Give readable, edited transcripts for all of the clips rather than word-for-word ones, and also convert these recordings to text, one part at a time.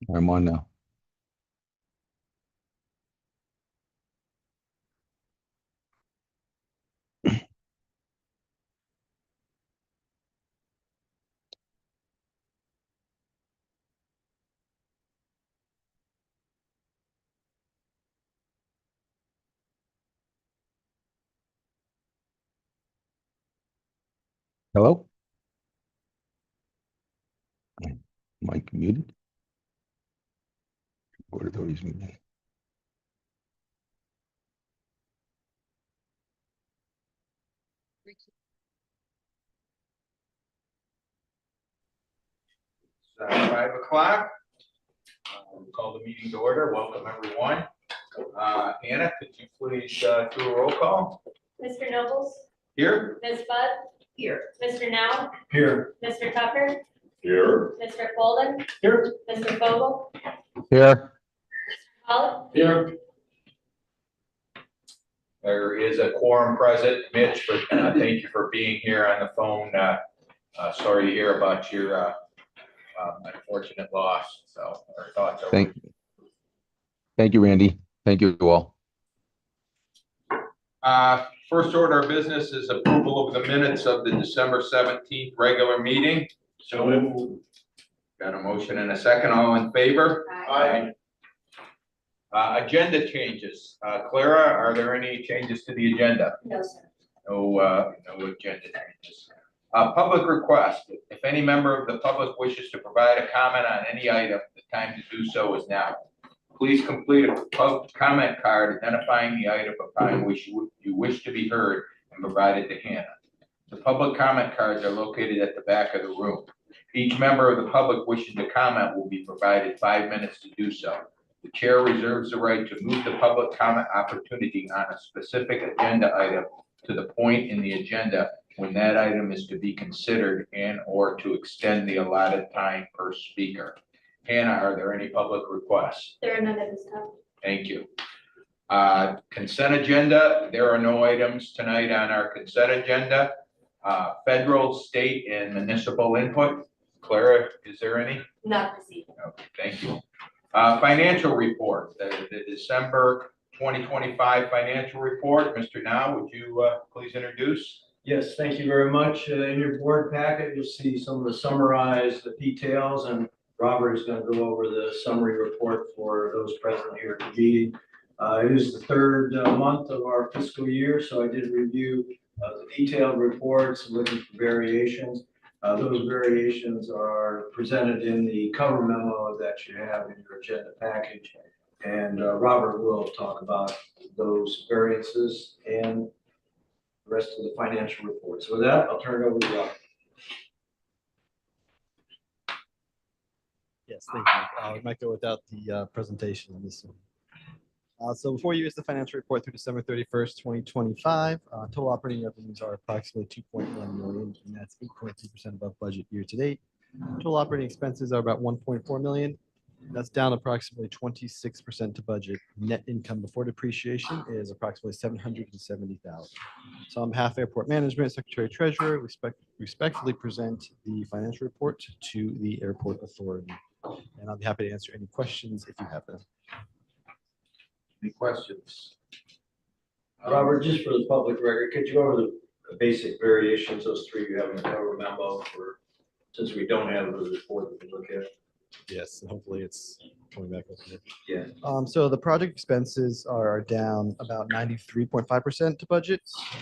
I'm on now. Hello? Mic muted. Board of Authorities meeting. It's 5 o'clock. We'll call the meeting to order. Welcome, everyone. Hannah, could you please do a roll call? Mr. Nobles? Here. Ms. Budd? Here. Mr. Now? Here. Mr. Tucker? Here. Mr. Folden? Here. Mr. Vogel? Here. Pollock? Here. There is a quorum present. Mitch, thank you for being here on the phone. Sorry to hear about your unfortunate loss. So our thoughts are with you. Thank you, Randy. Thank you all. First order of business is approval of the minutes of the December 17th regular meeting. So moved. Got a motion and a second. All in favor? Aye. Agenda changes. Clara, are there any changes to the agenda? No, sir. No agenda changes. Public request. If any member of the public wishes to provide a comment on any item, the time to do so is now. Please complete a public comment card identifying the item upon which you wish to be heard and provide it to Hannah. The public comment cards are located at the back of the room. Each member of the public wishing to comment will be provided 5 minutes to do so. The chair reserves the right to move the public comment opportunity on a specific agenda item to the point in the agenda when that item is to be considered and or to extend the allotted time per speaker. Hannah, are there any public requests? There are none at this time. Thank you. Consent agenda. There are no items tonight on our consent agenda. Federal, state, and municipal input. Clara, is there any? Not this evening. Okay, thank you. Financial report, the December 2025 financial report. Mr. Now, would you please introduce? Yes, thank you very much. In your board packet, you'll see some of the summarized details, and Robert is going to go over the summary report for those present here at the meeting. It is the third month of our fiscal year, so I did review the detailed reports, looking for variations. Those variations are presented in the cover memo that you have in your agenda package, and Robert will talk about those variances and the rest of the financial report. So with that, I'll turn it over to Robert. Yes, thank you. We might go without the presentation on this one. So before you is the financial report through December 31st, 2025. Total operating revenues are approximately $2.1 million, and that's 8.2% above budget year to date. Total operating expenses are about $1.4 million. That's down approximately 26% to budget. Net income before depreciation is approximately $770,000. So on behalf of Airport Management, Secretary Treasurer, respectfully present the financial report to the Airport Authority. And I'll be happy to answer any questions if you have them. Any questions? Robert, just for the public record, could you go over the basic variations, those three you have in the cover memo, for since we don't have the report that we look at? Yes, and hopefully it's coming back up here. Yeah. So the project expenses are down about 93.5% to budget,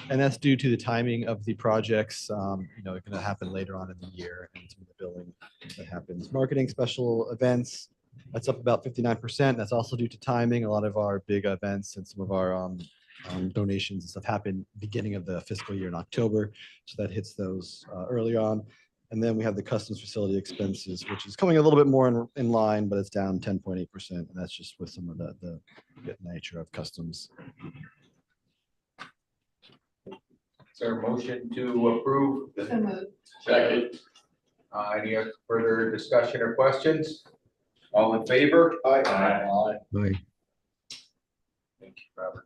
and that's due to the timing of the projects. Going to happen later on in the year, and some of the billing that happens. Marketing, special events, that's up about 59%. That's also due to timing. A lot of our big events and some of our donations and stuff happen beginning of the fiscal year in October, so that hits those early on. And then we have the customs facility expenses, which is coming a little bit more in line, but it's down 10.8%. And that's just with some of the nature of customs. Is there a motion to approve? So moved. Second. Any further discussion or questions? All in favor? Aye. Aye. Thank you, Robert.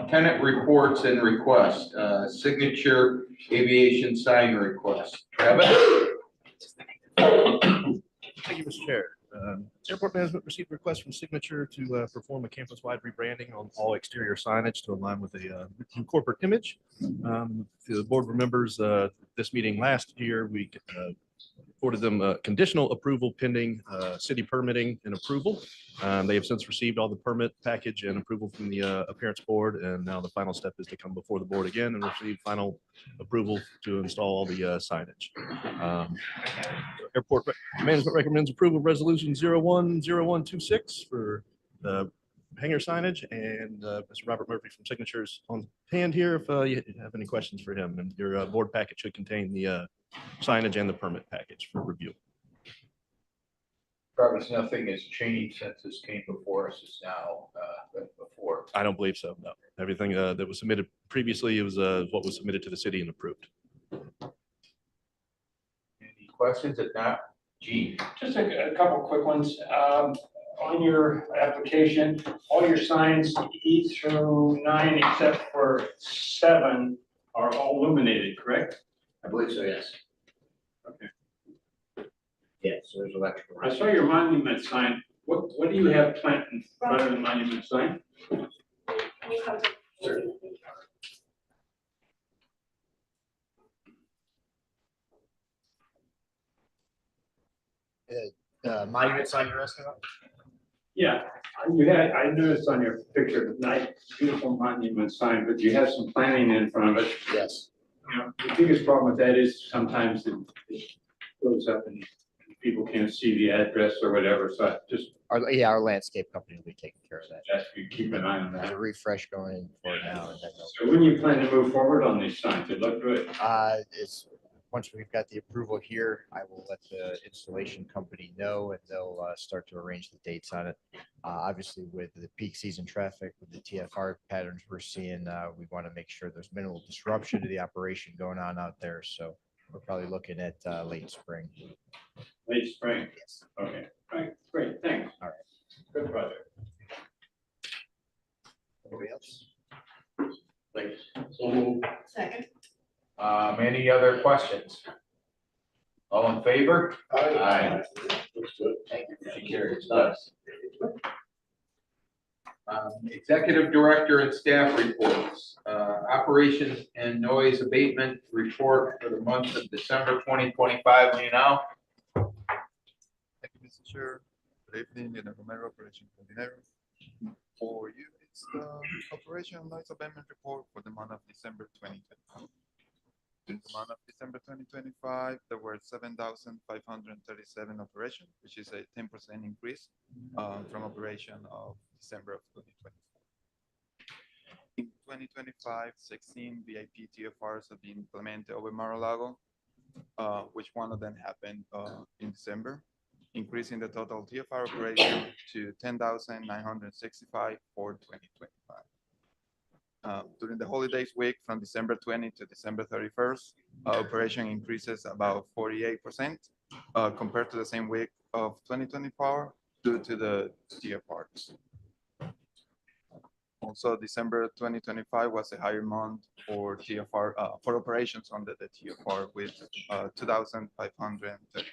Tenant reports and requests. Signature aviation sign request. Travis? Thank you, Mr. Chair. Airport management received a request from Signature to perform a campus-wide rebranding on all exterior signage to align with a corporate image. The board remembers this meeting last year, we afforded them conditional approval pending city permitting and approval. They have since received all the permit package and approval from the appearance board, and now the final step is to come before the board again and receive final approval to install all the signage. Airport management recommends approval of resolution 010126 for the hangar signage, and Mr. Robert Murphy from Signatures on hand here if you have any questions for him. And your board packet should contain the signage and the permit package for review. Travis, nothing has changed since this came before us is now than before. I don't believe so, no. Everything that was submitted previously, it was what was submitted to the city and approved. Any questions? If not, Gene. Just a couple quick ones. On your application, all your signs E through 9 except for 7 are all illuminated, correct? I believe so, yes. Okay. Yes, so there's electrical. I saw your monument sign. What do you have planned in front of the monument sign? Monument sign you're asking about? Yeah, I noticed on your picture, nice, beautiful monument sign, but you have some planning in front of it. Yes. You know, the biggest problem with that is sometimes it goes up and people can't see the address or whatever, so I just Our landscape company will be taking care of that. ask you to keep an eye on There's a that. refresh going in for it now. And then So when you plan to move forward on these signs, they look good. it's once we've got the approval here, I will let the installation company know and they'll start to arrange the dates on it. Obviously, with the peak season traffic, with the TFR patterns we're seeing, we want to make sure there's minimal disruption to the operation going on out there. So we're probably looking at late spring. Late spring. Yes. Okay, right, great, thanks. All right. Good project. Anybody else? Please. Second. Any other questions? All in favor? Aye. Looks good. Thank you. Thank you. It's nice. Executive Director and staff reports. Operations and noise abatement report for the month of December 2025. Leonel. Thank you, Mr. Chair. Good evening, the Romero Operation Coordinator. For you, it's the Operation Noise Abatement Report for the month of December 2025. In the month of December 2025, there were 7,537 operations, which is a 10% increase from operation of December of 2024. In 2025, 16 VIP TFRs have been implemented over Mar-a-Lago, which one of them happened in December, increasing the total TFR operation to 10,965 for 2025. During the holidays week from December 20 to December 31st, operation increases about 48% compared to the same week of 2024 due to the TFRs. Also, December 2025 was a higher month for TFR for operations under the TFR with 2,530.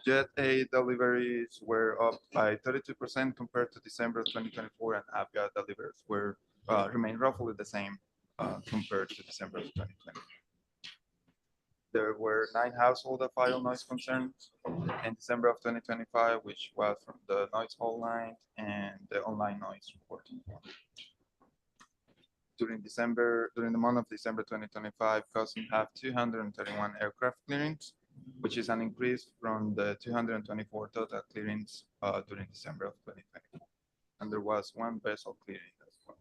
Jet A deliveries were up by 32% compared to December 2024, and Avga deliveries were remained roughly the same compared to December of 2020. There were 9 household file noise concerns in December of 2025, which was from the noise hotline and the online noise reporting. During the month of December 2025, Custom have 231 aircraft clearings, which is an increase from the 224 total clearings during December of 2024. And there was 1 vessel clearing as well.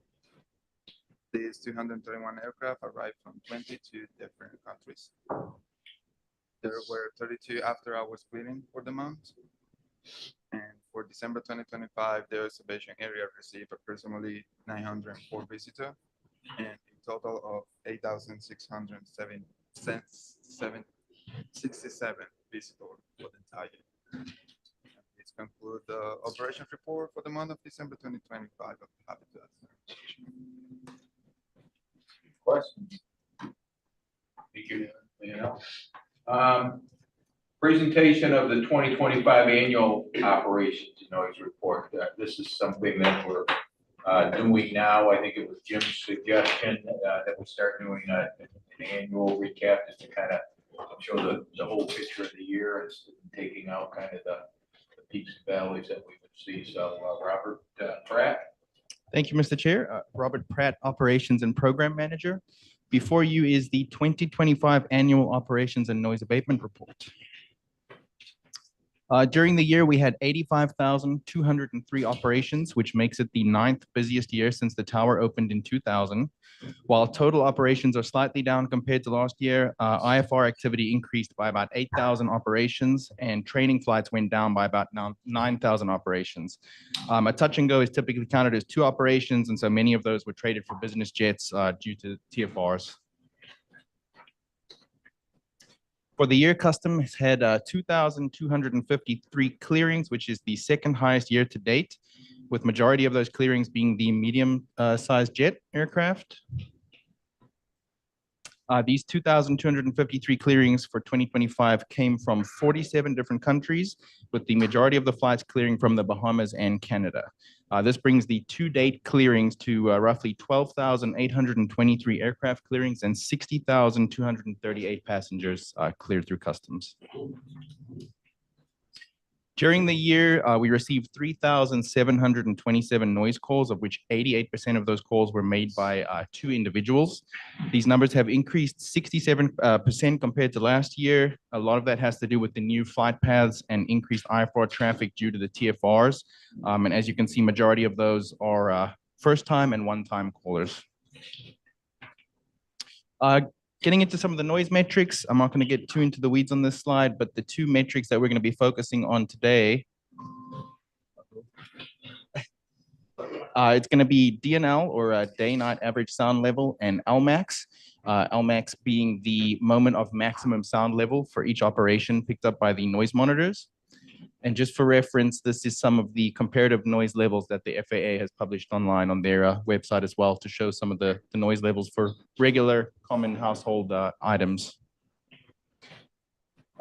These 231 aircraft arrived from 22 different countries. There were 32 after-hours clearing for the month. And for December 2025, the observation area received approximately 904 visitors and a total of 8,667 visitors for the entire year. This concludes the operations report for the month of December 2025. I'm happy to answer. Questions? Thank you, Leonel. Presentation of the 2025 annual operations and noise report. This is something that we're doing now. I think it was Jim's suggestion that we start doing an annual recap just to kind of show the whole picture of the year instead of taking out kind of the peaks and valleys that we would see. So Robert Pratt. Thank you, Mr. Chair. Robert Pratt, Operations and Program Manager. Before you is the 2025 Annual Operations and Noise Abatement Report. During the year, we had 85,203 operations, which makes it the 9th busiest year since the tower opened in 2000. While total operations are slightly down compared to last year, IFR activity increased by about 8,000 operations and training flights went down by about 9,000 operations. A touch and go is typically counted as 2 operations, and so many of those were traded for business jets due to TFRs. For the year, Customs had 2,253 clearings, which is the 2nd highest year to date, with majority of those clearings being the medium-sized jet aircraft. These 2,253 clearings for 2025 came from 47 different countries, with the majority of the flights clearing from the Bahamas and Canada. This brings the to-date clearings to roughly 12,823 aircraft clearings and 60,238 passengers cleared through customs. During the year, we received 3,727 noise calls, of which 88% of those calls were made by 2 individuals. These numbers have increased 67% compared to last year. A lot of that has to do with the new flight paths and increased IFR traffic due to the TFRs. And as you can see, majority of those are first-time and one-time callers. Getting into some of the noise metrics, I'm not going to get too into the weeds on this slide, but the 2 metrics that we're going to be focusing on today, it's going to be DNL, or day-night average sound level, and LMAX. LMAX being the moment of maximum sound level for each operation picked up by the noise monitors. And just for reference, this is some of the comparative noise levels that the FAA has published online on their website as well to show some of the noise levels for regular common household items.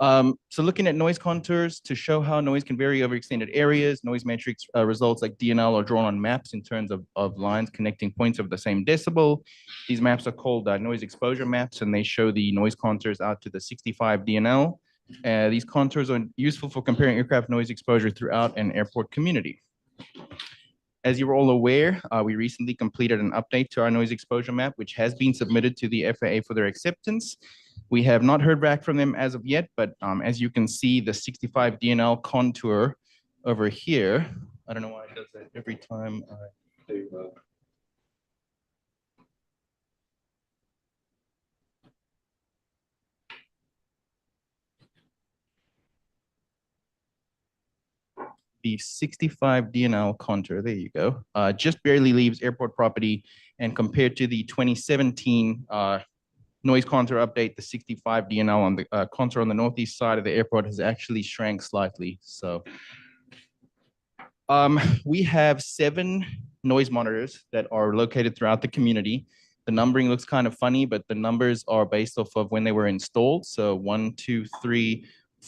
So looking at noise contours to show how noise can vary over extended areas, noise metrics results like DNL are drawn on maps in terms of lines connecting points of the same decibel. These maps are called noise exposure maps, and they show the noise contours out to the 65 DNL. These contours are useful for comparing aircraft noise exposure throughout an airport community. As you're all aware, we recently completed an update to our noise exposure map, which has been submitted to the FAA for their acceptance. We have not heard back from them as of yet, but as you can see, the 65 DNL contour over here, I don't know why it does that every time I do that. The 65 DNL contour, there you go, just barely leaves airport property, and compared to the 2017 noise contour update, the 65 DNL on the contour on the northeast side of the airport has actually shrank slightly. So we have 7 noise monitors that are located throughout the community. The numbering looks kind of funny, but the numbers are based off of when they were installed. So 1, 2, 3,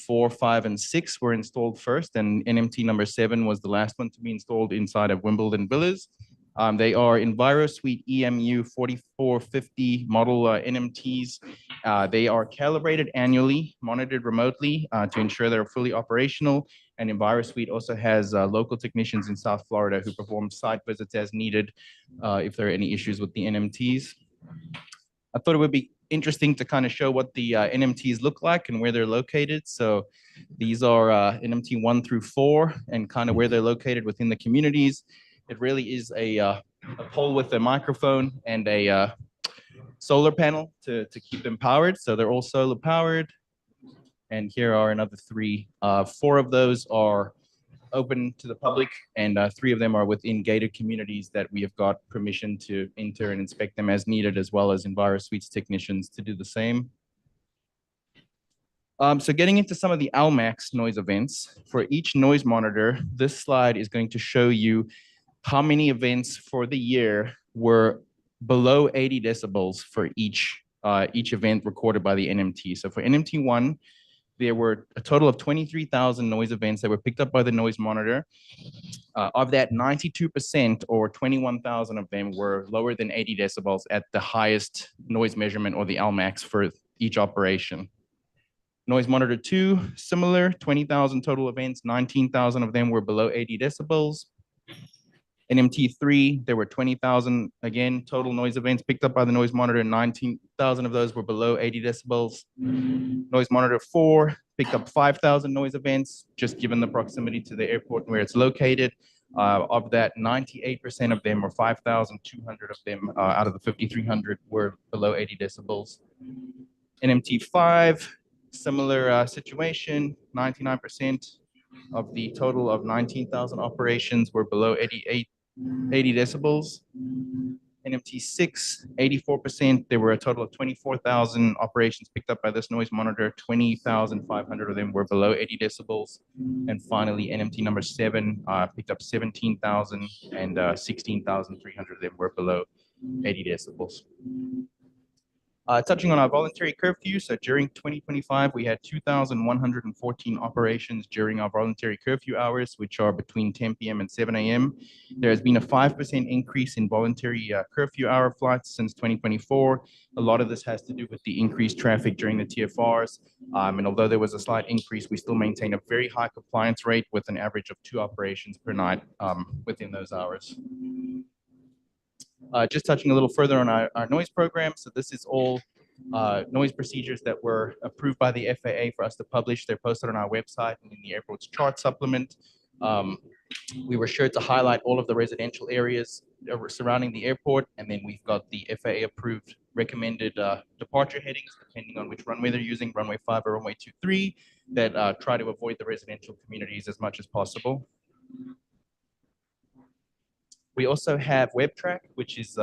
4, 5, and 6 were installed first, and NMT number 7 was the last one to be installed inside of Wimbledon Villas. They are EnviroSuite EMU 4450 model NMTs. They are calibrated annually, monitored remotely to ensure they're fully operational. And EnviroSuite also has local technicians in South Florida who perform site visits as needed if there are any issues with the NMTs. I thought it would be interesting to kind of show what the NMTs look like and where they're located. So these are NMT 1 through 4 and kind of where they're located within the communities. It really is a pole with a microphone and a solar panel to keep them powered. So they're all solar powered. And here are another 3. 4 of those are open to the public, and 3 of them are within gated communities that we have got permission to enter and inspect them as needed, as well as EnviroSuite's technicians to do the same. So getting into some of the LMAX noise events, for each noise monitor, this slide is going to show you how many events for the year were below 80 decibels for each event recorded by the NMT. So for NMT 1, there were a total of 23,000 noise events that were picked up by the noise monitor. Of that, 92% or 21,000 of them were lower than 80 decibels at the highest noise measurement or the LMAX for each operation. Noise monitor 2, similar, 20,000 total events, 19,000 of them were below 80 decibels. NMT3, there were 20,000, again, total noise events picked up by the noise monitor. 19,000 of those were below 80 decibels. Noise monitor 4 picked up 5,000 noise events, just given the proximity to the airport and where it's located. Of that, 98% of them, or 5,200 of them, out of the 5,300, were below 80 decibels. NMT5, similar situation, 99% of the total of 19,000 operations were below 80 decibels. NMT6, 84%. There were a total of 24,000 operations picked up by this noise monitor. 20,500 of them were below 80 decibels. And finally, NMT number 7 picked up 17,000 and 16,300 of them were below 80 decibels. Touching on our voluntary curfew, so during 2025, we had 2,114 operations during our voluntary curfew hours, which are between 10 p.m. and 7 a.m. There has been a 5% increase in voluntary curfew hour flights since 2024. A lot of this has to do with the increased traffic during the TFRs. And although there was a slight increase, we still maintain a very high compliance rate with an average of 2 operations per night within those hours. Just touching a little further on our noise program. So this is all noise procedures that were approved by the FAA for us to publish. They're posted on our website and in the airport's chart supplement. We were sure to highlight all of the residential areas surrounding the airport. And then we've got the FAA approved recommended departure headings, depending on which runway they're using, runway 5 or runway 23, that try to avoid the residential communities as much as possible. We also have WebTrack, which is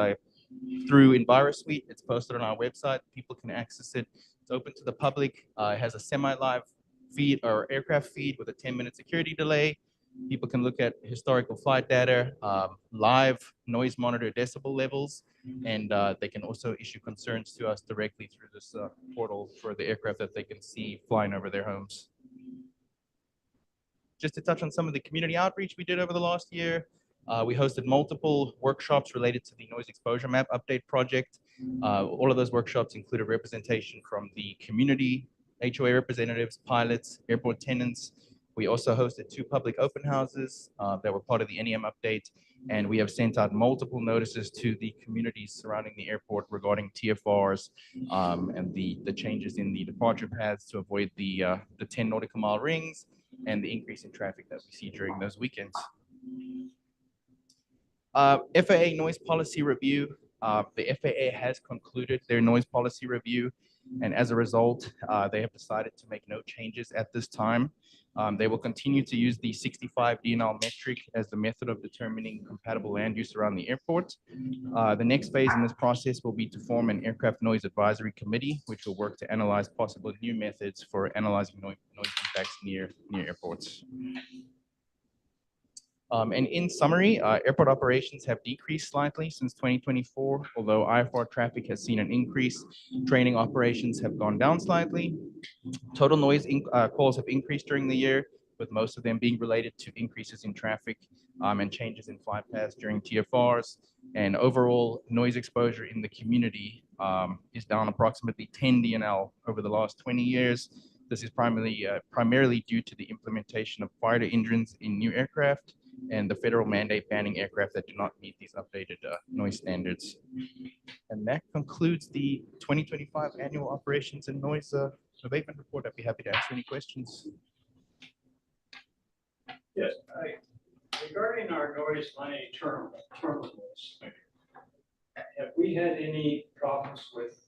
through EnviroSuite. It's posted on our website. People can access it. It's open to the public. It has a semi-live feed or aircraft feed with a 10-minute security delay. People can look at historical flight data, live noise monitor decibel levels, and they can also issue concerns to us directly through this portal for the aircraft that they can see flying over their homes. Just to touch on some of the community outreach we did over the last year. We hosted multiple workshops related to the Noise Exposure Map Update project. All of those workshops included representation from the community, HOA representatives, pilots, airport tenants. We also hosted 2 public open houses that were part of the NEM update, and we have sent out multiple notices to the communities surrounding the airport regarding TFRs and the changes in the departure paths to avoid the 10 nautical mile rings and the increase in traffic that we see during those weekends. FAA noise policy review. The FAA has concluded their noise policy review, and as a result, they have decided to make no changes at this time. They will continue to use the 65 DNL metric as the method of determining compatible land use around the airport. The next phase in this process will be to form an aircraft noise advisory committee, which will work to analyze possible new methods for analyzing noise impacts near airports. And in summary, airport operations have decreased slightly since 2024, although IFR traffic has seen an increase. Training operations have gone down slightly. Total noise calls have increased during the year, with most of them being related to increases in traffic and changes in flight paths during TFRs. And overall noise exposure in the community is down approximately 10 DNL over the last 20 years. This is primarily due to the implementation of fire engines in new aircraft and the federal mandate banning aircraft that do not meet these updated noise standards. And that concludes the 2025 annual operations and noise abatement report. I'd be happy to answer any questions. Yes, regarding our noise line terminals, have we had any problems with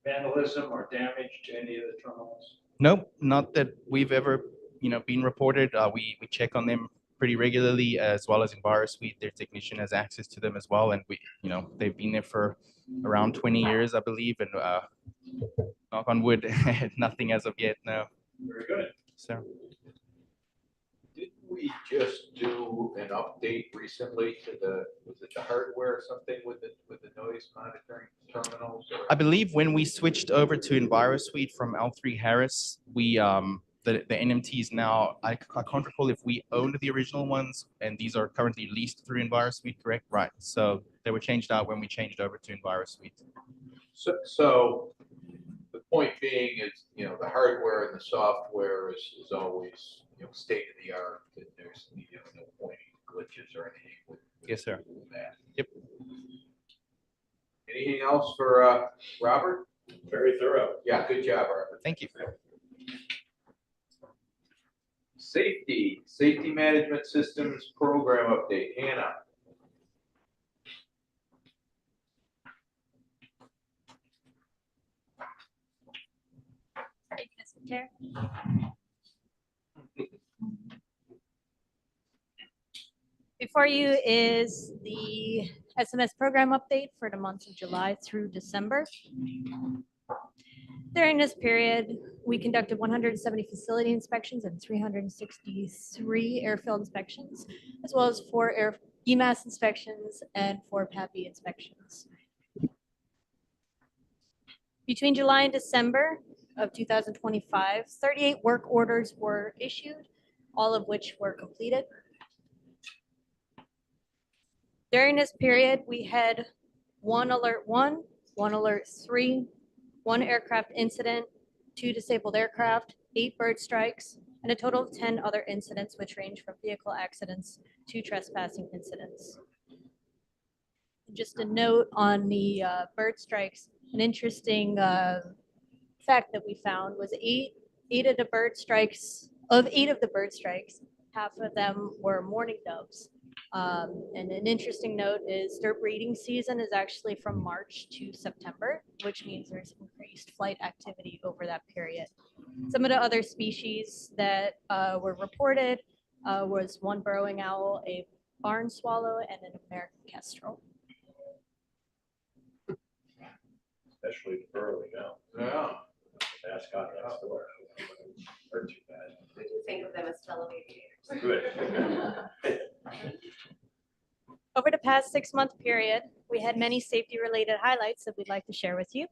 vandalism or damage to any of the terminals? Nope, not that we've ever, been reported. We check on them pretty regularly, as well as EnviroSuite. Their technician has access to them as well, and they've been there for around 20 years, I believe, and knock on wood, nothing as of yet. No. Very good. So. Didn't we just do an update recently to was it the hardware or something with the noise monitoring terminals? Or- I believe when we switched over to EnviroSuite from L3 Harris, we, the NMTs now, I can't recall if we owned the original ones, and these are currently leased through EnviroSuite, correct? Right, so they were changed out when we changed over to EnviroSuite. So the point being is, you know, the hardware and the software is always, you know, state of the art, and there's, you know, no point in glitches or anything with Yes, sir. that. Yep. Anything else for Robert? Very thorough. Yeah, good job, Robert. Thank you. Safety Management Systems Program Update, Hannah. Thank you, Mr. Chair. Before you is the SMS program update for the months of July through December. During this period, we conducted 170 facility inspections and 363 airfield inspections, as well as 4 EMAS inspections and 4 PAPI inspections. Between July and December of 2025, 38 work orders were issued, all of which were completed. During this period, we had 1 alert 1, 1 alert 3, 1 aircraft incident, 2 disabled aircraft, 8 bird strikes, and a total of 10 other incidents, which range from vehicle accidents to trespassing incidents. Just a note on the bird strikes, an interesting fact that we found was 8 of the bird strikes, half of them were mourning doves. And an interesting note is their breeding season is actually from March to September, which means there's increased flight activity over that period. Some of the other species that were reported was 1 burrowing owl, a barn swallow, and an American kestrel. Especially the burrowing owl. Yeah. Mascot next door. Hurt too bad. We do think of them as fellow aviators. Good. Over the past 6-month period, we had many safety-related highlights that we'd like to share with you.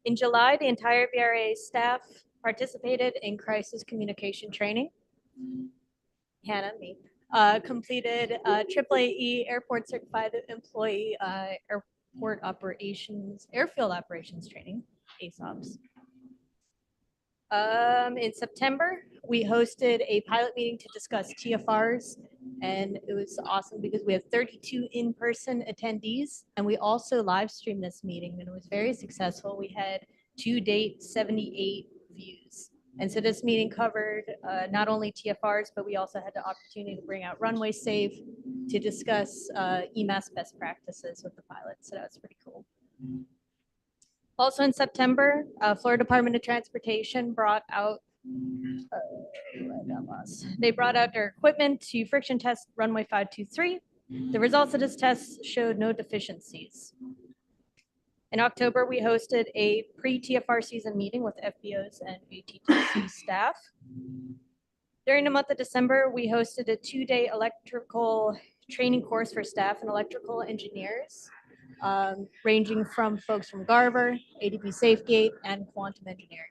In July, the entire BRAA staff participated in crisis communication training. Hannah, me, completed AAAE airport certified employee airfield operations training, ASOPs. In September, we hosted a pilot meeting to discuss TFRs, and it was awesome because we have 32 in-person attendees, and we also live streamed this meeting, and it was very successful. We had to date 78 views. And so this meeting covered not only TFRs, but we also had the opportunity to bring out Runway Safe to discuss EMAS best practices with the pilots. So that was pretty cool. Also in September, Florida Department of Transportation brought out they brought out their equipment to friction test runway 523. The results of this test showed no deficiencies. In October, we hosted a pre-TFR season meeting with FBOs and ATTC staff. During the month of December, we hosted a 2-day electrical training course for staff and electrical engineers, ranging from folks from Garver, ADP SafeGate, and Quantum Engineering.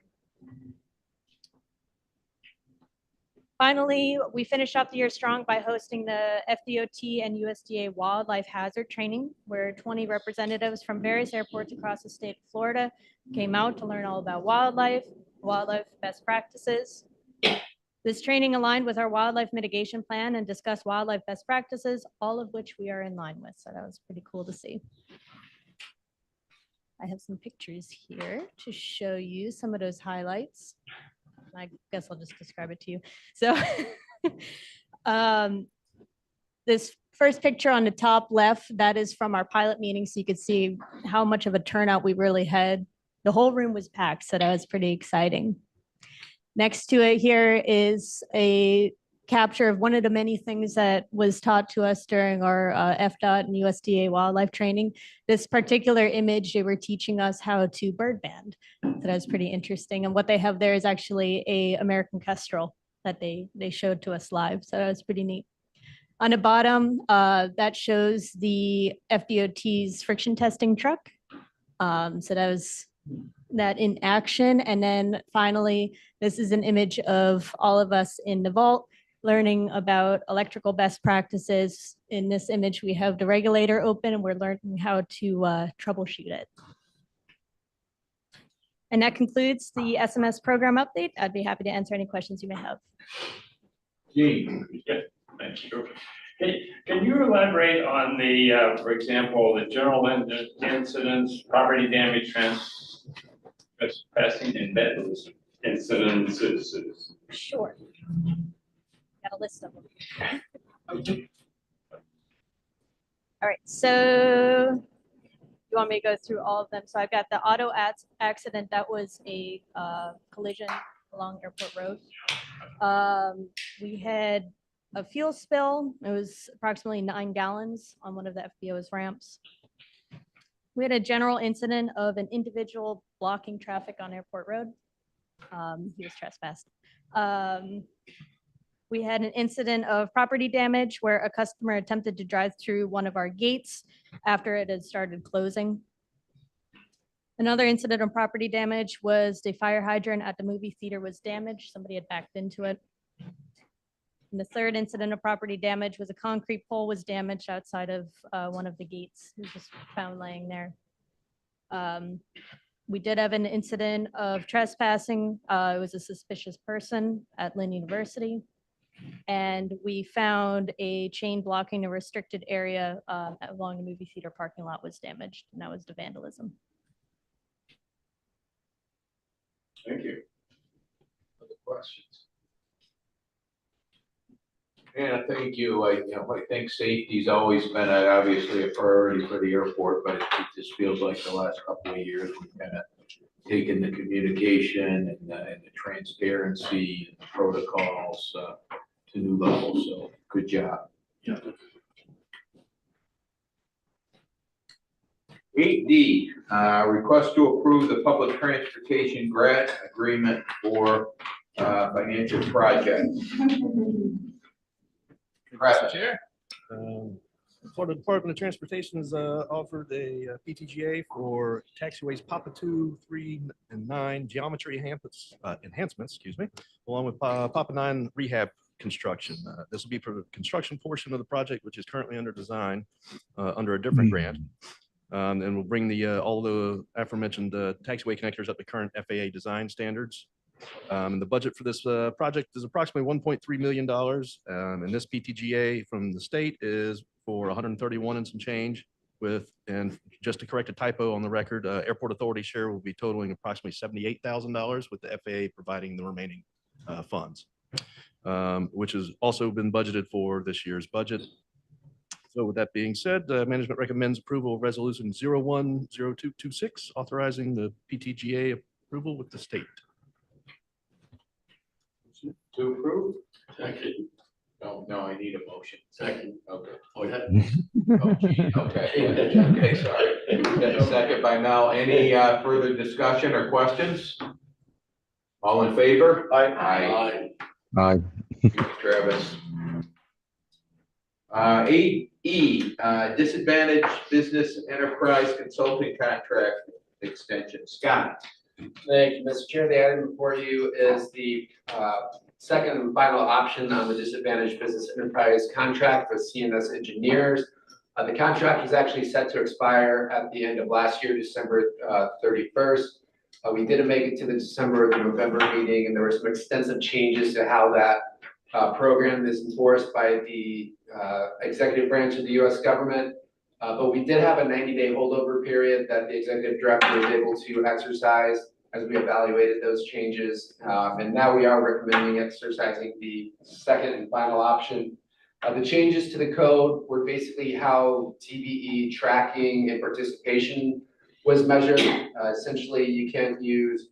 Finally, we finished off the year strong by hosting the FDOT and USDA wildlife hazard training, where 20 representatives from various airports across the state of Florida came out to learn all about wildlife best practices. This training aligned with our wildlife mitigation plan and discussed wildlife best practices, all of which we are in line with. So that was pretty cool to see. I have some pictures here to show you some of those highlights. I guess I'll just describe it to you. So this first picture on the top left, that is from our pilot meeting. So you could see how much of a turnout we really had. The whole room was packed, so that was pretty exciting. Next to it here is a capture of one of the many things that was taught to us during our FDOT and USDA wildlife training. This particular image, they were teaching us how to bird band. So that was pretty interesting. And what they have there is actually a American kestrel that they showed to us live. So that was pretty neat. On the bottom, that shows the FDOT's friction testing truck. So that was that in action. And then finally, this is an image of all of us in the vault learning about electrical best practices. In this image, we have the regulator open and we're learning how to troubleshoot it. And that concludes the SMS program update. I'd be happy to answer any questions you may have. Gene. Yeah, thank you. Hey, can you elaborate on the, for example, the general incidents, property damage, trespassing, and vandalism incidences? Sure. Got a list of them. All right, so you want me to go through all of them? So I've got the auto accident. That was a collision along Airport Road. We had a fuel spill. It was approximately 9 gallons on one of the FBO's ramps. We had a general incident of an individual blocking traffic on Airport Road. He was trespassed. We had an incident of property damage where a customer attempted to drive through one of our gates after it had started closing. Another incident of property damage was the fire hydrant at the movie theater was damaged. Somebody had backed into it. And the third incident of property damage was a concrete pole was damaged outside of one of the gates. It was just found laying there. We did have an incident of trespassing. It was a suspicious person at Lynn University. And we found a chain blocking a restricted area along the movie theater parking lot was damaged, and that was the vandalism. Thank you. Other questions? Yeah, thank you. I think safety's always been obviously a priority for the airport, but it just feels like the last couple of years we've kind of taken the communication and the transparency and the protocols to new levels. So good job. Yeah. 8D, request to approve the public transportation grant agreement for financial project. Mr. Chair. Florida Department of Transportation has offered a PTGA for taxiways Papa 2, 3, and 9 geometry enhancements, excuse me, along with Papa 9 rehab construction. This will be for the construction portion of the project, which is currently under design under a different grant. And we'll bring all the aforementioned taxiway connectors up to current FAA design standards. And the budget for this project is approximately $1.3 million. And this PTGA from the state is for 131 and some change and just to correct a typo on the record, Airport Authority share will be totaling approximately $78,000 with the FAA providing the remaining funds, which has also been budgeted for this year's budget. So with that being said, management recommends approval of resolution 010226, authorizing the PTGA approval with the state. To approve? Second. No, I need a motion. Second. Okay. Oh, yeah. Oh, gee, okay. Okay, sorry. Get a second by Mel. Any further discussion or questions? All in favor? Aye. Aye. Travis. 8E, disadvantaged business enterprise consulting contract extension. Scott. Thank you, Mr. Chair. The item before you is the second and final option on the disadvantaged business enterprise contract with CNS Engineers. The contract was actually set to expire at the end of last year, December 31st. We didn't make it to the December or the November meeting, and there were some extensive changes to how that program is enforced by the executive branch of the U.S. government. But we did have a 90-day holdover period that the executive director was able to exercise as we evaluated those changes. And now we are recommending exercising the second and final option. The changes to the code were basically how TBE tracking and participation was measured. Essentially, you can't use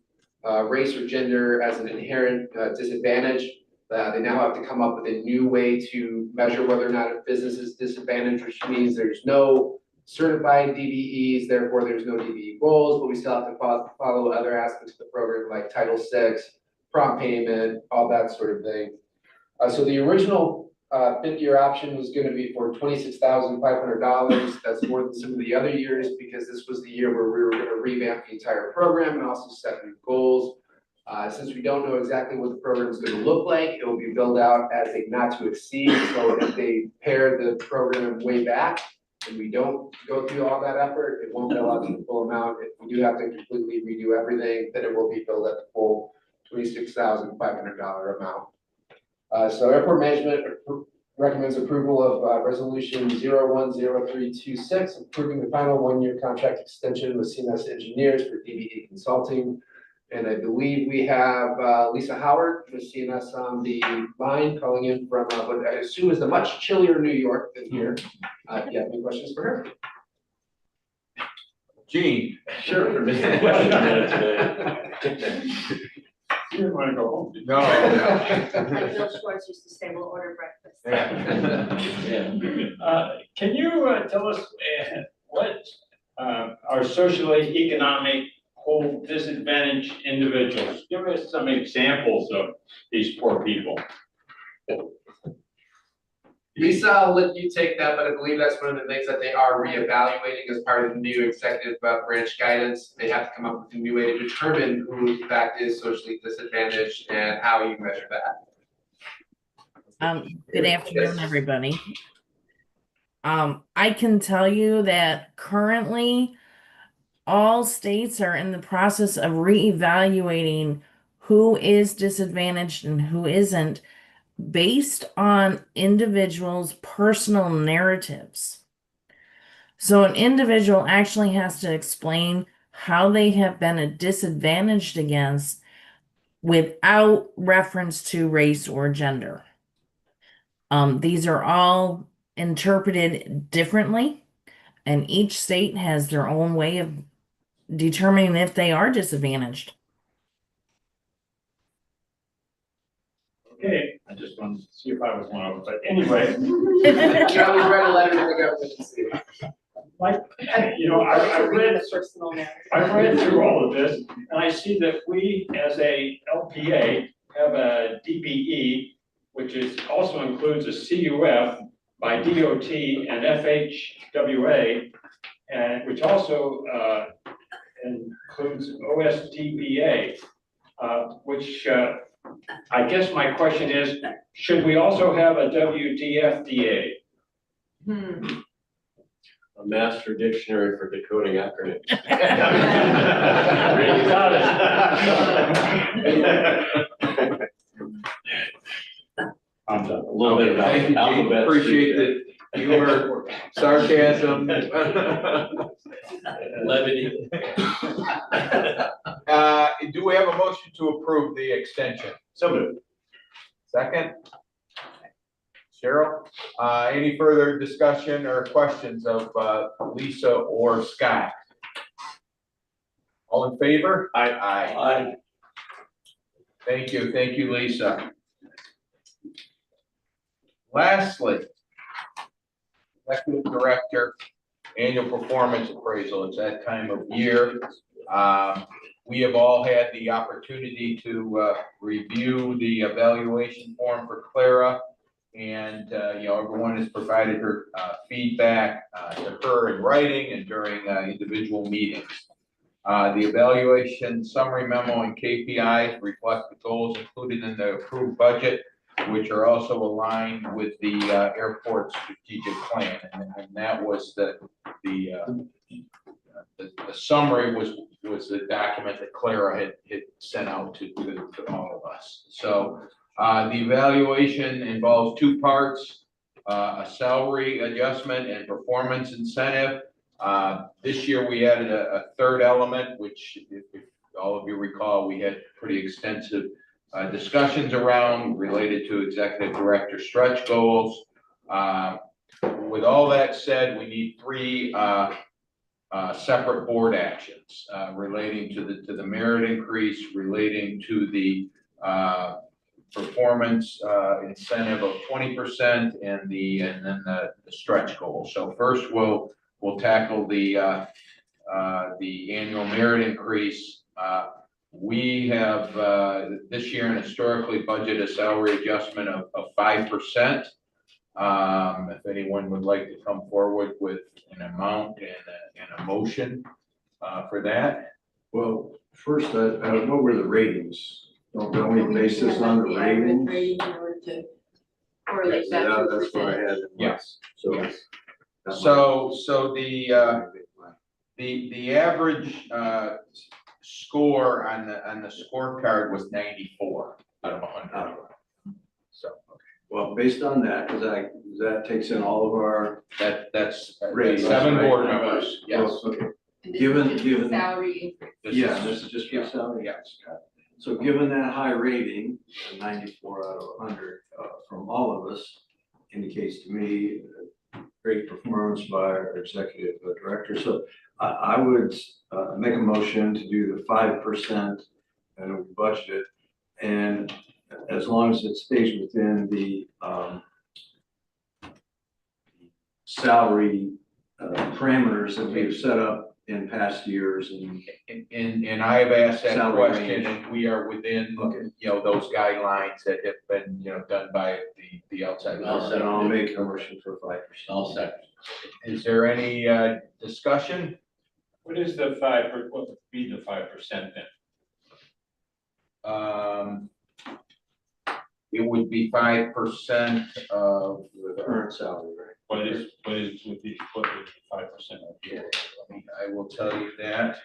race or gender as an inherent disadvantage. They now have to come up with a new way to measure whether or not a business is disadvantaged, which means there's no certified DBEs, therefore there's no DBE goals, but we still have to follow other aspects of the program like Title VI, prompt payment, all that sort of thing. So the original 5th-year option was gonna be for $26,500. That's more than some of the other years because this was the year where we were gonna revamp the entire program and also set new goals. Since we don't know exactly what the program is gonna look like, it will be billed out as a not to exceed. So if they pare the program way back and we don't go through all that effort, it won't bill out to the full amount. If we do have to completely redo everything, then it will be billed at the full $26,500 amount. So airport management recommends approval of resolution 010326, approving the final 1-year contract extension with CMS Engineers for DBE Consulting. And I believe we have Lisa Howard with CMS on the line, calling in from what I assume is the much chillier New York than here. Do you have any questions for her? Gene. Sure. For me. You didn't want to go home. No. Like Bill Schwartz used to say, we'll order breakfast. Can you tell us what are socially economic whole disadvantaged individuals? Give us some examples of these poor people. Lisa, I'll let you take that, but I believe that's one of the things that they are reevaluating as part of the new executive branch guidance. They have to come up with a new way to determine who in fact is socially disadvantaged and how you measure that. Good afternoon, everybody. I can tell you that currently all states are in the process of reevaluating who is disadvantaged and who isn't, based on individuals' personal narratives. So an individual actually has to explain how they have been disadvantaged against without reference to race or gender. These are all interpreted differently, and each state has their own way of determining if they are disadvantaged. Okay, I just wanted to see if I was one of them, but anyway. You always write a letter to the government and see. Like, you know, I read through all of this, and I see that we, as a LPA, have a DBE, which is also includes a CUF by DOT and FHWA, and which also includes OSDBA, which I guess my question is, should we also have a WDFDA? A master dictionary for decoding acronyms. I'm done. A little bit about Thank you, Gene. alphabet Appreciate soup the humor, sarcasm. Levity. Do we have a motion to approve the extension? So moved. Second? Cheryl, any further discussion or questions of Lisa or Scott? All in favor? Aye. Aye. Thank you, Lisa. Lastly, Executive Director, Annual Performance Appraisal. It's that time of year. We have all had the opportunity to review the evaluation form for Clara, and everyone has provided her feedback to her in writing and during individual meetings. The evaluation summary memo and KPIs reflect the goals included in the approved budget, which are also aligned with the airport strategic plan, and that was the summary was the document that Clara had sent out to all of us. So the evaluation involves two parts, a salary adjustment and performance incentive. This year we added a third element, which if all of you recall, we had pretty extensive discussions around related to executive director stretch goals. With all that said, we need three separate board actions relating to the merit increase, relating to the performance incentive of 20%, and then the stretch goal. So first we'll tackle the annual merit increase. We have, this year and historically budgeted a salary adjustment of 5%. If anyone would like to come forward with an amount and a motion, for that. Well, first, I don't know where the ratings, don't we base this on the ratings? Correlate that to That's what I percentage. had in mind. Yes. So. Yes. that So might- the average, score on the scorecard was 94 out of 100. So, Well, based on that, because that takes in all of our. that's Ratings, 7 right? board members, yes. Well, okay. And this Given- is just given- salary increase. Yeah, this is just for salary. Yes. So given that high rating, 94 out of 100, from all of us, indicates to me great performance by our executive director. So I would make a motion to do the 5% and we budget it. And as long as it stays within the salary parameters that we've set up in past years and. And I have asked that Salary question, range. and we are within, Okay. those guidelines that have been, done by the outside. Then I'll make a motion for 5%. I'll second. Is there any discussion? What is what would be the 5% then? It would be 5% of The current salary, right? What is with the 5% of Yeah, I will tell you that.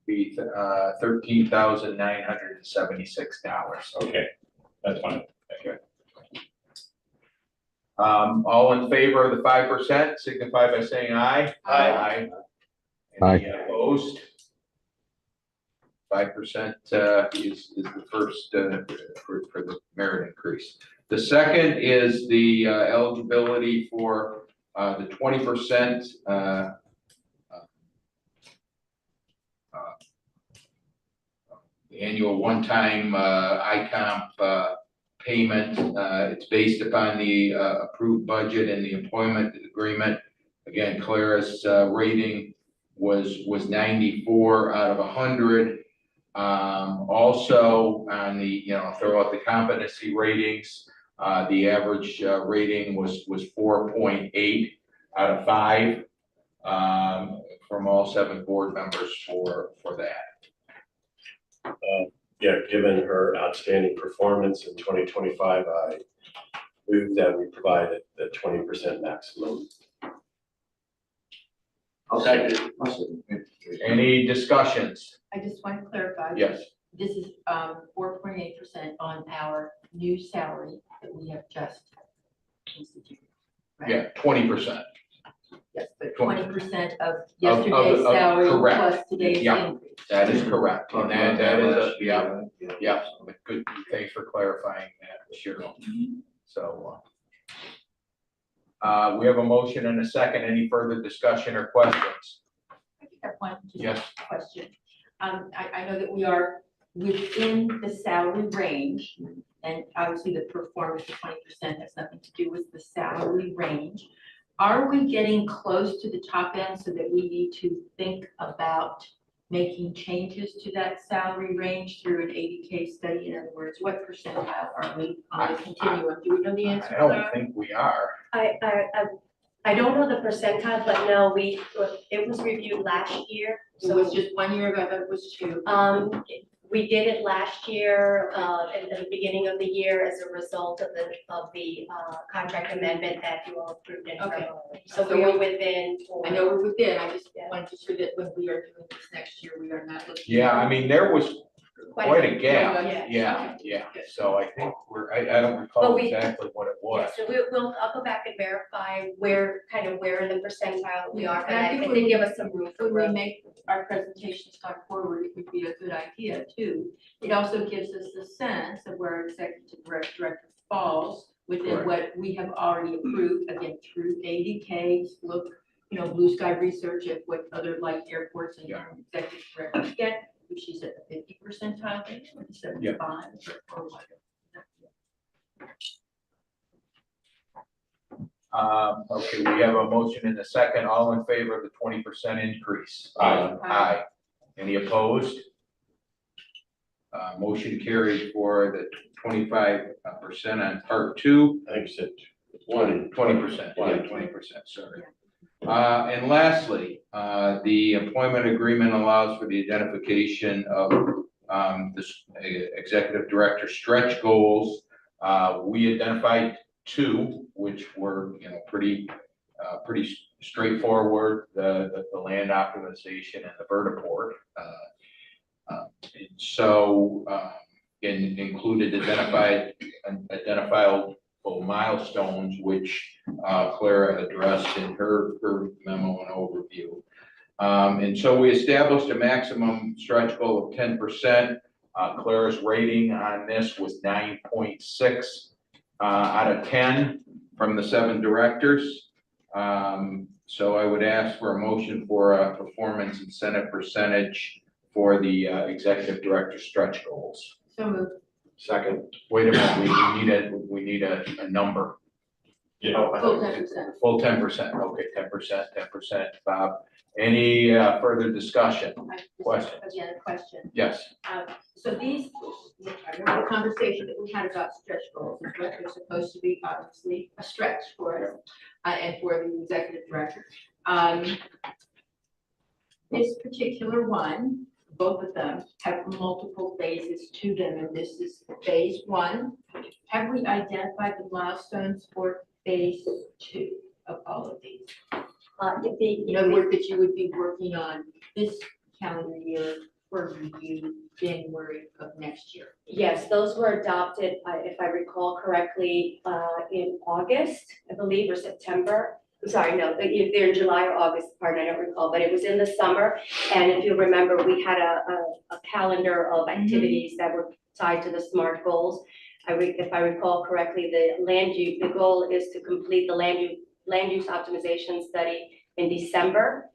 Be $13,976. Okay, that's fine. Okay. All in favor of the 5%, signify by saying aye. Aye. Any opposed? 5% is the first for the merit increase. The second is the eligibility for the 20% annual one-time ICOMP payment. It's based upon the approved budget and the employment agreement. Again, Clara's rating was 94 out of 100. Also on the, throw out the competency ratings, the average rating was 4.8 out of 5 from all 7 board members for that. Yeah, given her outstanding performance in 2025, I move that we provide the 20% maximum. I'll second it. Any discussions? I just want to clarify. Yes. This is 4.8% on our new salary that we have just instituted. Right? Yeah, 20%. Yes, but 20. 20% of yesterday's salary correct. plus today's Yeah. increase. That is correct. And Talked that about is, last year. yeah, good. Thanks for clarifying that, Cheryl. So, we have a motion and a second. Any further discussion or questions? I think I have one Yes. question. I know that we are within the salary range, and obviously the performance of 20% has nothing to do with the salary range. Are we getting close to the top end so that we need to think about making changes to that salary range through an 80K study? In other words, what percentile are we on the continuum? Do we know the answer I to don't that? think we are. I don't know the percentile, but no, it was reviewed last year. It was just 1 year ago, I thought it was 2. We did it last year, at the beginning of the year as a result of the contract amendment that you all approved in Okay. February. So we were within. I know we're within, I just wanted to show that when we are doing this next year, we are not looking. Yeah, I mean, there was quite a gap. Yeah. Yeah, yeah. So I think I don't recall But we- exactly what it Yeah, was. so I'll go back and verify where in the percentile we are, but And I I think think when they we- give us some room for When we growth. make our presentations going forward, it would be a good idea too. It also gives us a sense of where executive director falls within what we have already approved, again, through ADK, look, Blue Sky Research at what other like airports and executive directors get, if she's at the 50 percentile, or the 75, or whatever. Okay, we have a motion in the second. All in favor of the 20% increase? Aye. Aye. Any opposed? Motion carried for the 25% on part two. I think you said 20%, yeah, 20%, sorry. And lastly, the employment agreement allows for the identification of this executive director stretch goals. We identified two, which were, pretty straightforward, the land optimization and the vertiport. And so included identifiable milestones, which Clara addressed in her memo and overview. And so we established a maximum stretch goal of 10%. Clara's rating on this was 9.6 out of 10 from the 7 directors. So I would ask for a motion for a performance incentive percentage for the executive director stretch goals. So moved. second. Wait a minute, we need a number. Yeah. Full 10%. Full 10%, okay, 10%, Bob. Any further discussion? Question? Again, a question. Yes. So these, I remember the conversation that we had about stretch goals, and what they're supposed to be, obviously, a stretch for us, and for the executive director. This particular one, both of them have multiple phases to them, and this is phase 1. Have we identified the milestones for phase 2 of all of these? In other words, that you would be working on this calendar year for review January of next year. Yes, those were adopted, if I recall correctly, in August, I believe, or September. I'm sorry, no, they're in July or August, pardon, I don't recall, but it was in the summer. And if you remember, we had a calendar of activities that were tied to the SMART goals. If I recall correctly, the goal is to complete the land use optimization study in December.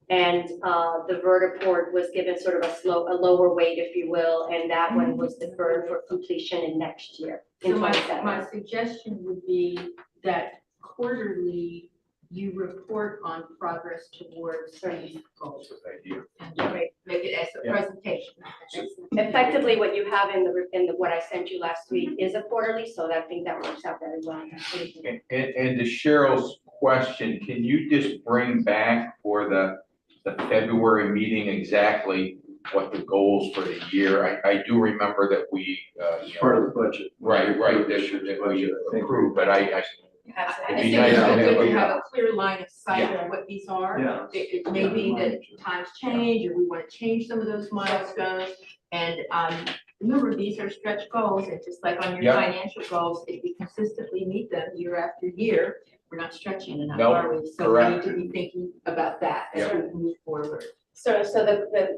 And the vertiport was given sort of a lower weight, if you will, and that one was deferred for completion in next year, in So 27. my suggestion would be that quarterly you report on progress towards these goals. And make it as a presentation. Effectively, what you have in what I sent you last week is a quarterly, so I think that works out very well. And to Cheryl's question, can you just bring back for the February meeting exactly what the goals for the year? I do remember that we Part of the budget. Right, that we approved, but I I It'd be think nice it's to good to have have a clear line of sight Yeah. on what these are. Yeah. It may be that times change, or we want to change some of those milestones. And remember, these are stretch goals, and just like on your Yeah. financial goals, if we consistently meet them year after year, we're not stretching enough, No, are we? So we correct. need to be thinking about that as Yeah. we move forward. So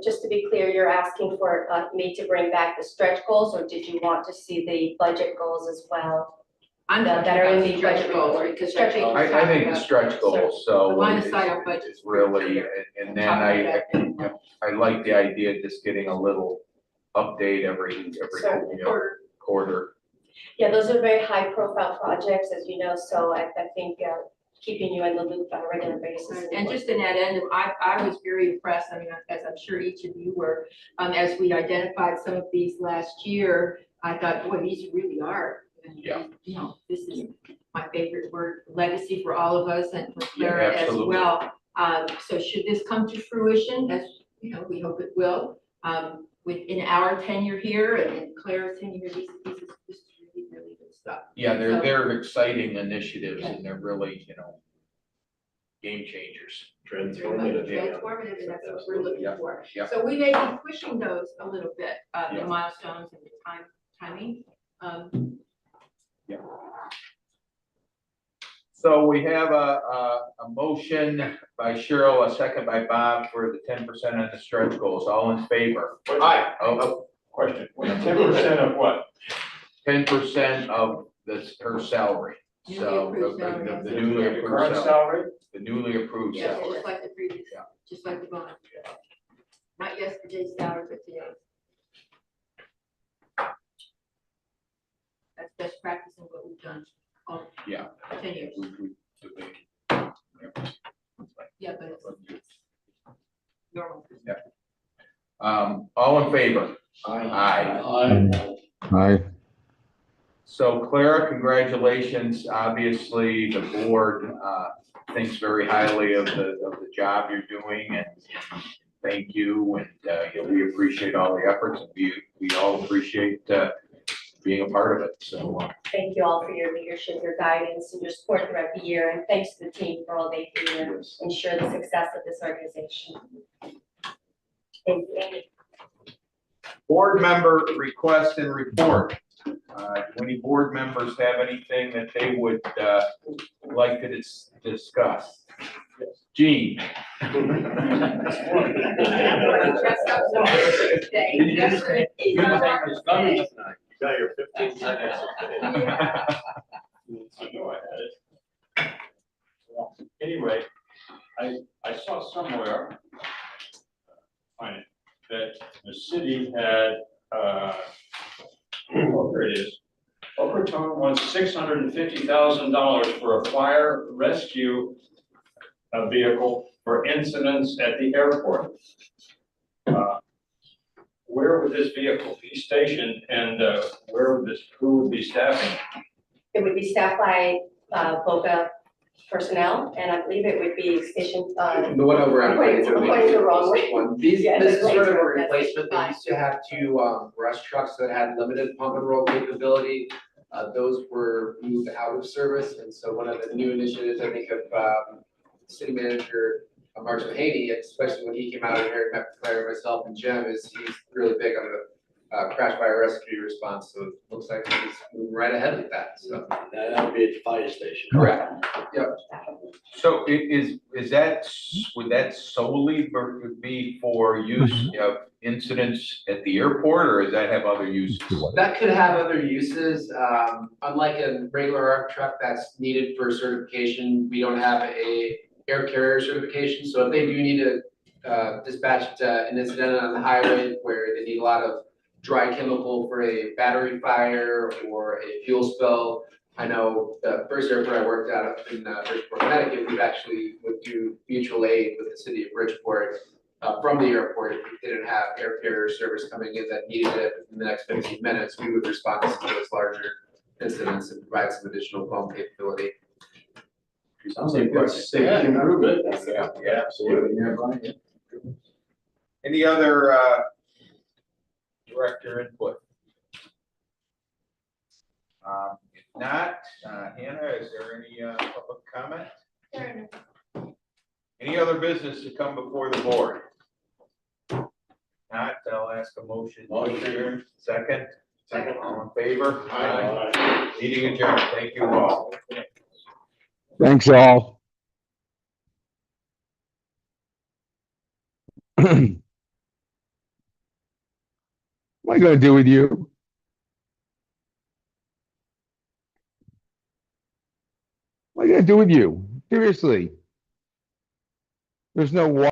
just to be clear, you're asking for me to bring back the stretch goals, or did you want to see the budget goals as well? I'm That talking are in about the stretch budget goals, report. because Stretch goals. I think the stretch goals, so The line of sight on budget. it's really, and then I like the idea of just getting a little update every quarter. Yeah, those are very high profile projects, as you know, so I think keeping you in the loop on a regular basis. is And just in that end, I was very impressed, I mean, as I'm sure each of you were, as we identified some of these last year, I thought, boy, these really are. Yeah. This is my favorite word, legacy for all of us and for Clara as absolutely. well. So should this come to fruition, as we hope it will, within our tenure here and Clara's tenure, this is really, really good stuff. Yeah, So- they're exciting initiatives and they're really, game changers. Transformative. Transformative, and that's what we're looking Yeah. for. Yeah. So we may be pushing those a little bit, Yeah. the milestones and the timing. So we have a motion by Cheryl, a second by Bob for the 10% of the stretch goals. All in favor? Aye. Oh, Question, 10% of what? 10% of her salary. Newly So approved the- salary. the newly approved Current salary, salary? the newly approved Yeah, salary. just like the previous, Yeah. just like the bond. Not yesterday's salary, but today's. That's best practice in what we've done all Yeah. 10 years. Yeah, but it's normal. All in favor? Aye. Aye. So Clara, congratulations. Obviously, the board thinks very highly of the job you're doing, and thank you. And we appreciate all the efforts, and we all appreciate being a part of it. So Thank you all for your leadership, your guidance, and your support throughout the year, and thanks to the team for all they do to ensure the success of this organization. Thank you. board member request and report. Do any board members have anything that they would like to discuss? Gene? You got your 15 seconds. I know I had it. Well, anyway, I saw somewhere, find it, that the city had, oh, here it is. Boca Raton won $650,000 for a fire rescue vehicle for incidents at the airport. Where would this vehicle be stationed, and who would be staffing? It would be staffed by Boca personnel, and I believe it would be stationed. The one over I'm pointing the wrong way. This is sort of a That's replacement. They used to have two brush trucks that had limited pump and roll capability. Those were moved out of service, and so one of the new initiatives, I think, of city manager Marshall Haney, especially when he came out of here and met with Claire, myself, and Jim, is he's really big on the crash fire rescue response. So it looks like he's moving right ahead with that. So That would be at the fire station. correct. Yep. So would that solely be for use of incidents at the airport, or does that have other uses? That could have other uses. Unlike a regular ARC truck that's needed for certification, we don't have a air carrier certification. So if they do need to dispatch an incident on the highway where they need a lot of dry chemical for a battery fire or a fuel spill, I know the first airport I worked out of in Bridgeport, Connecticut, we actually would do mutual aid with the city of Bridgeport from the airport. If we didn't have air carrier service coming in that needed it in the next 15 minutes, we would respond to some of those larger incidents and provide some additional foam capability. Sounds like that's safety improvement. Yeah, absolutely. Any other director input? If not, Hannah, is there any public comment? Any other business to come before the board? Not, I'll ask a motion. Motion. Second? Second. All in favor? Aye. Meeting adjourned. Thank you all. Thanks, all. What am I gonna do with you? What am I gonna do with you? Seriously. There's no water.